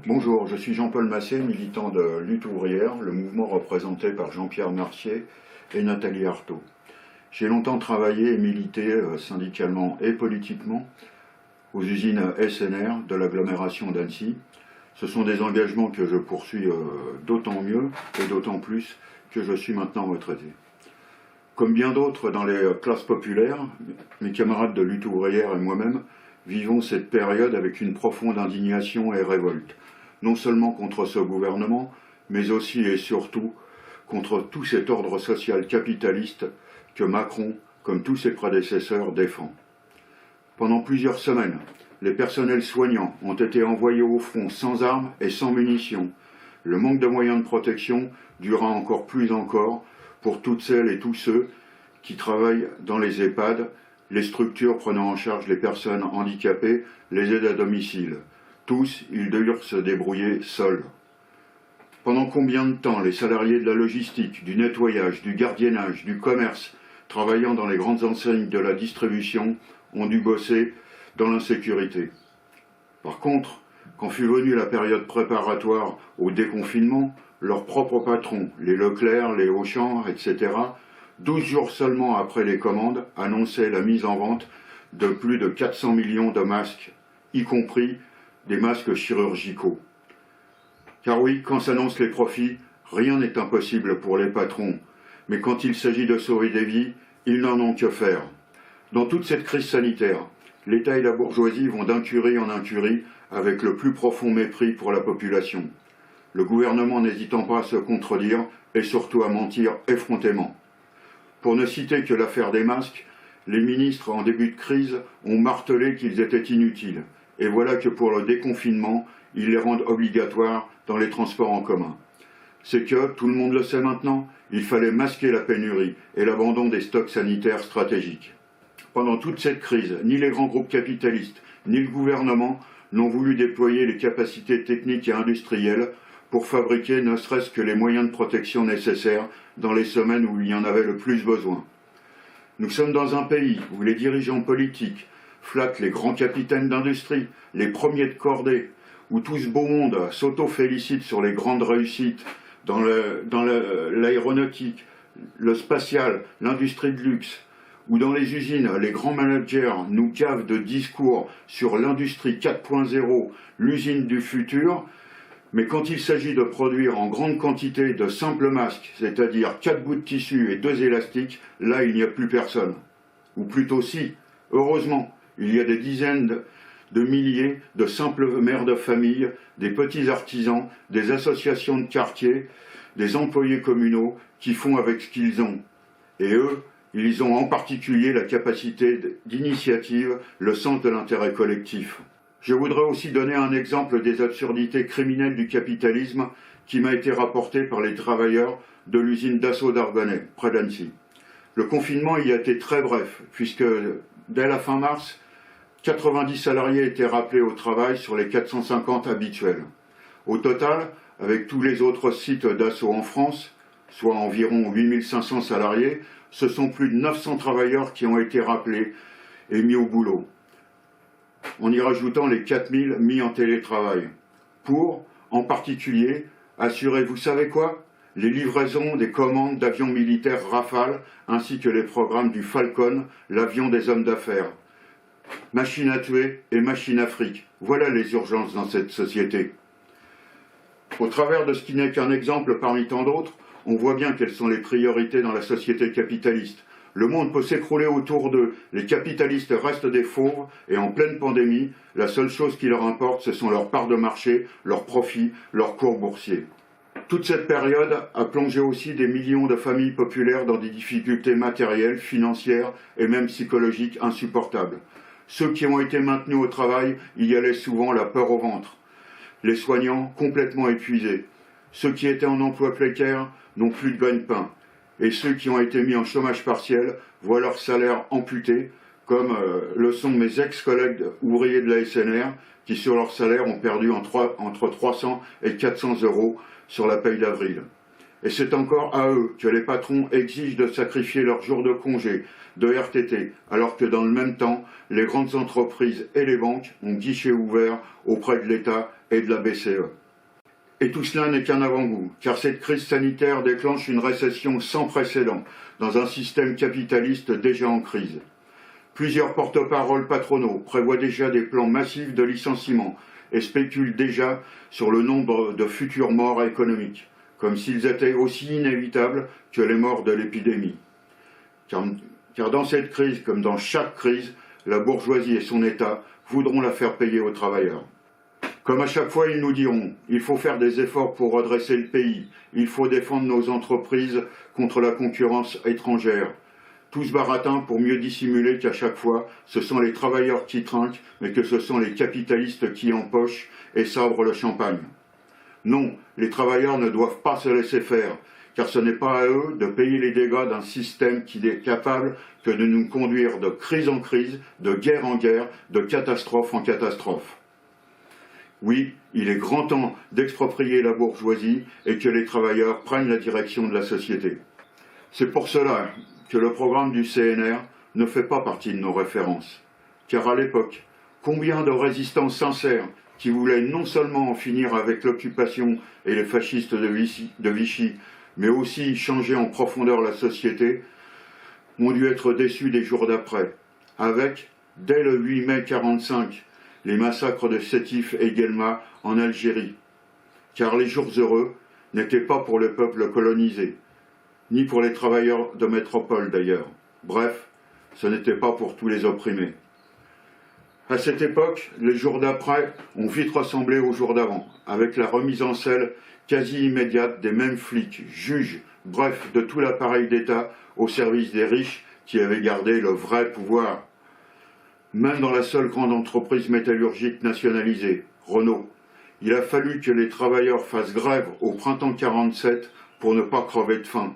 Bonjour, je suis Jean-Paul Massé, militant de Lutte ouvrière, le mouvement représenté par Jean-Pierre Mercier et Nathalie Arthaud. J'ai longtemps travaillé et milité syndicalement et politiquement aux usines SNR de l'agglomération d'Annecy. Ce sont des engagements que je poursuis d'autant mieux et d'autant plus que je suis maintenant retraité. Comme bien d'autres dans les classes populaires, mes camarades de Lutte ouvrière et moi-même vivons cette période avec une profonde indignation et révolte, non seulement contre ce gouvernement, mais aussi et surtout contre tout cet ordre social capitaliste que Macron, comme tous ses prédécesseurs, défend. Pendant plusieurs semaines, les personnels soignants ont été envoyés au front sans armes et sans munitions. Le manque de moyens de protection durera encore plus pour toutes celles et tous ceux qui travaillent dans les EHPAD, les structures prenant en charge les personnes handicapées, les aides à domicile. Tous, ils durent se débrouiller seuls. Pendant combien de temps les salariés de la logistique, du nettoyage, du gardiennage, du commerce, travaillant dans les grandes enseignes de la distribution, ont dû bosser dans l'insécurité? Par contre, quand fut venue la période préparatoire au déconfinement, leurs propres patrons, les Leclerc, les Auchan, etc., 12 jours seulement après les commandes, annonçaient la mise en vente de plus de 400 millions de masques, y compris des masques chirurgicaux. Car oui, quand s'annoncent les profits, rien n'est impossible pour les patrons, mais quand il s'agit de sauver des vies, ils n'en ont que faire. Dans toute cette crise sanitaire, l'État et la bourgeoisie vont d'incurie en incurie avec le plus profond mépris pour la population. Le gouvernement n'hésitant pas à se contredire et surtout à mentir effrontément. Pour ne citer que l'affaire des masques, les ministres en début de crise ont martelé qu'ils étaient inutiles. Et voilà que pour le déconfinement, ils les rendent obligatoires dans les transports en commun. C'est que, tout le monde le sait maintenant, il fallait masquer la pénurie et l'abandon des stocks sanitaires stratégiques. Pendant toute cette crise, ni les grands groupes capitalistes, ni le gouvernement n'ont voulu déployer les capacités techniques et industrielles pour fabriquer ne serait-ce que les moyens de protection nécessaires dans les semaines où il y en avait le plus besoin. Nous sommes dans un pays où les dirigeants politiques flattent les grands capitaines d'industrie, les premiers de cordée, où tout ce beau monde s'auto-félicite sur les grandes réussites dans l'aéronautique, le spatial, l'industrie de luxe, où dans les usines, les grands managers nous cavent de discours sur l'industrie 4.0, l'usine du futur, mais quand il s'agit de produire en grande quantité de simples masques, c'est-à-dire 4 bouts de tissu et 2 élastiques, là il n'y a plus personne. Ou plutôt si, heureusement, il y a des dizaines de milliers de simples mères de famille, des petits artisans, des associations de quartier, des employés communaux qui font avec ce qu'ils ont. Et eux, ils ont en particulier la capacité d'initiative, le sens de l'intérêt collectif. Je voudrais aussi donner un exemple des absurdités criminelles du capitalisme qui m'a été rapporté par les travailleurs de l'usine Dassault d'Argonay, près d'Annecy. Le confinement y a été très bref, puisque dès la fin mars, 90 salariés étaient rappelés au travail sur les 450 habituels. Au total, avec tous les autres sites Dassault en France, soit environ 8500 salariés, ce sont plus de 900 travailleurs qui ont été rappelés et mis au boulot, en y rajoutant les 4000 mis en télétravail, pour, en particulier, assurer, vous savez quoi, les livraisons des commandes d'avions militaires Rafale, ainsi que les programmes du Falcon, l'avion des hommes d'affaires. Machine à tuer et machine à fric, voilà les urgences dans cette société. Au travers de ce qui n'est qu'un exemple parmi tant d'autres, on voit bien quelles sont les priorités dans la société capitaliste. Le monde peut s'écrouler autour d'eux, les capitalistes restent des fauves, et en pleine pandémie, la seule chose qui leur importe, ce sont leurs parts de marché, leurs profits, leurs cours boursiers. Toute cette période a plongé aussi des millions de familles populaires dans des difficultés matérielles, financières et même psychologiques insupportables. Ceux qui ont été maintenus au travail y allaient souvent la peur au ventre. Les soignants complètement épuisés. Ceux qui étaient en emploi précaire n'ont plus de gagne-pain. Et ceux qui ont été mis en chômage partiel voient leur salaire amputé, comme le sont mes ex-collègues ouvriers de la SNR, qui sur leur salaire ont perdu entre 300 et 400 euros sur la paye d'avril. Et c'est encore à eux que les patrons exigent de sacrifier leurs jours de congé, de RTT, alors que dans le même temps, les grandes entreprises et les banques ont guichet ouvert auprès de l'État et de la BCE. Et tout cela n'est qu'un avant-goût, car cette crise sanitaire déclenche une récession sans précédent dans un système capitaliste déjà en crise. Plusieurs porte-paroles patronaux prévoient déjà des plans massifs de licenciement et spéculent déjà sur le nombre de futures morts économiques, comme s'ils étaient aussi inévitables que les morts de l'épidémie. Car dans cette crise, comme dans chaque crise, la bourgeoisie et son État voudront la faire payer aux travailleurs. Comme à chaque fois, ils nous diront, il faut faire des efforts pour redresser le pays, il faut défendre nos entreprises contre la concurrence étrangère. Tout ce baratin pour mieux dissimuler qu'à chaque fois, ce sont les travailleurs qui trinquent, mais que ce sont les capitalistes qui empochent et sabrent le champagne. Non, les travailleurs ne doivent pas se laisser faire, car ce n'est pas à eux de payer les dégâts d'un système qui n'est capable que de nous conduire de crise en crise, de guerre en guerre, de catastrophe en catastrophe. Oui, il est grand temps d'exproprier la bourgeoisie et que les travailleurs prennent la direction de la société. C'est pour cela que le programme du CNR ne fait pas partie de nos références. Car à l'époque, combien de résistants sincères qui voulaient non seulement en finir avec l'occupation et les fascistes de Vichy, mais aussi changer en profondeur la société, ont dû être déçus des jours d'après, avec, dès le 8 mai 1945, les massacres de Sétif et Guelma en Algérie. Car les jours heureux n'étaient pas pour le peuple colonisé, ni pour les travailleurs de métropole d'ailleurs. Bref, ce n'était pas pour tous les opprimés. À cette époque, les jours d'après ont vite ressemblé aux jours d'avant, avec la remise en selle quasi immédiate des mêmes flics, juges, bref, de tout l'appareil d'État au service des riches qui avaient gardé le vrai pouvoir. Même dans la seule grande entreprise métallurgique nationalisée, Renault, il a fallu que les travailleurs fassent grève au printemps 1947 pour ne pas crever de faim.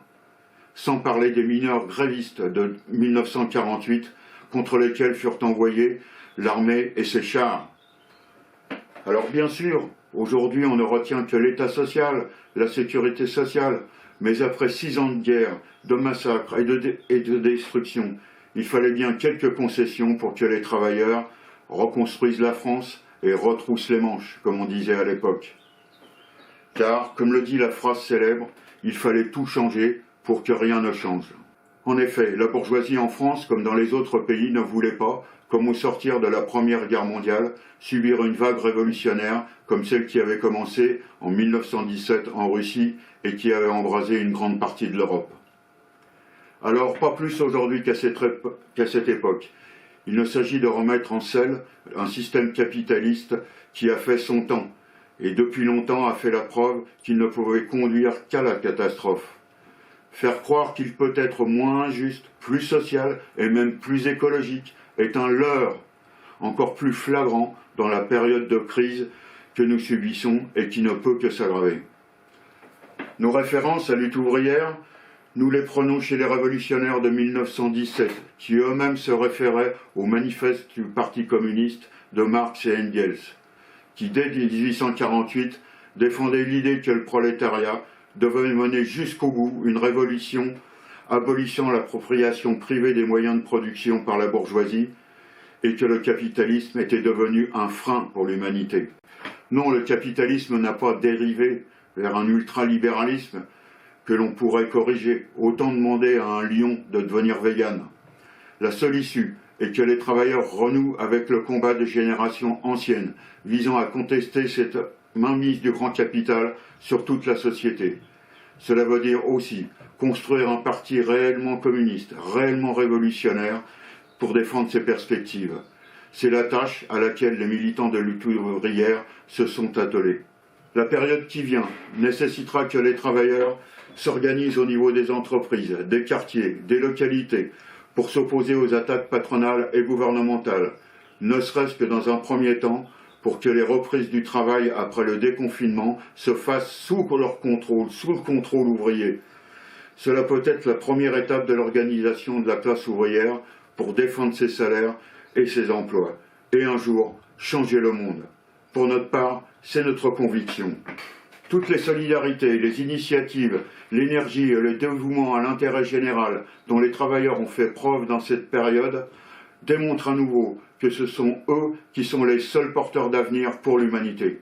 Sans parler des mineurs grévistes de 1948 contre lesquels furent envoyés l'armée et ses chars. Alors bien sûr, aujourd'hui on ne retient que l'État social, la sécurité sociale, mais après 6 ans de guerre, de massacres et de destruction, il fallait bien quelques concessions pour que les travailleurs reconstruisent la France et retroussent les manches, comme on disait à l'époque. Car, comme le dit la phrase célèbre, il fallait tout changer pour que rien ne change. En effet, la bourgeoisie en France, comme dans les autres pays, ne voulait pas, comme au sortir de la Première Guerre mondiale, subir une vague révolutionnaire comme celle qui avait commencé en 1917 en Russie et qui avait embrasé une grande partie de l'Europe. Alors, pas plus aujourd'hui qu'à cette époque. Il ne s'agit de remettre en selle un système capitaliste qui a fait son temps, et depuis longtemps a fait la preuve qu'il ne pouvait conduire qu'à la catastrophe. Faire croire qu'il peut être moins injuste, plus social et même plus écologique est un leurre encore plus flagrant dans la période de crise que nous subissons et qui ne peut que s'aggraver. Nos références à lutte ouvrière, nous les prenons chez les révolutionnaires de 1917, qui eux-mêmes se référaient au manifeste du Parti communiste de Marx et Engels, qui dès 1848 défendait l'idée que le prolétariat devait mener jusqu'au bout une révolution abolissant l'appropriation privée des moyens de production par la bourgeoisie et que le capitalisme était devenu un frein pour l'humanité. Non, le capitalisme n'a pas dérivé vers un ultralibéralisme que l'on pourrait corriger. Autant demander à un lion de devenir végane. La seule issue est que les travailleurs renouent avec le combat des générations anciennes, visant à contester cette mainmise du grand capital sur toute la société. Cela veut dire aussi construire un parti réellement communiste, réellement révolutionnaire, pour défendre ses perspectives. C'est la tâche à laquelle les militants de lutte ouvrière se sont attelés. La période qui vient nécessitera que les travailleurs s'organisent au niveau des entreprises, des quartiers, des localités, pour s'opposer aux attaques patronales et gouvernementales, ne serait-ce que dans un premier temps, pour que les reprises du travail après le déconfinement se fassent sous leur contrôle, sous le contrôle ouvrier. Cela peut être la première étape de l'organisation de la classe ouvrière pour défendre ses salaires et ses emplois, et un jour changer le monde. Pour notre part, c'est notre conviction. Toutes les solidarités, les initiatives, l'énergie et le dévouement à l'intérêt général dont les travailleurs ont fait preuve dans cette période démontrent à nouveau que ce sont eux qui sont les seuls porteurs d'avenir pour l'humanité.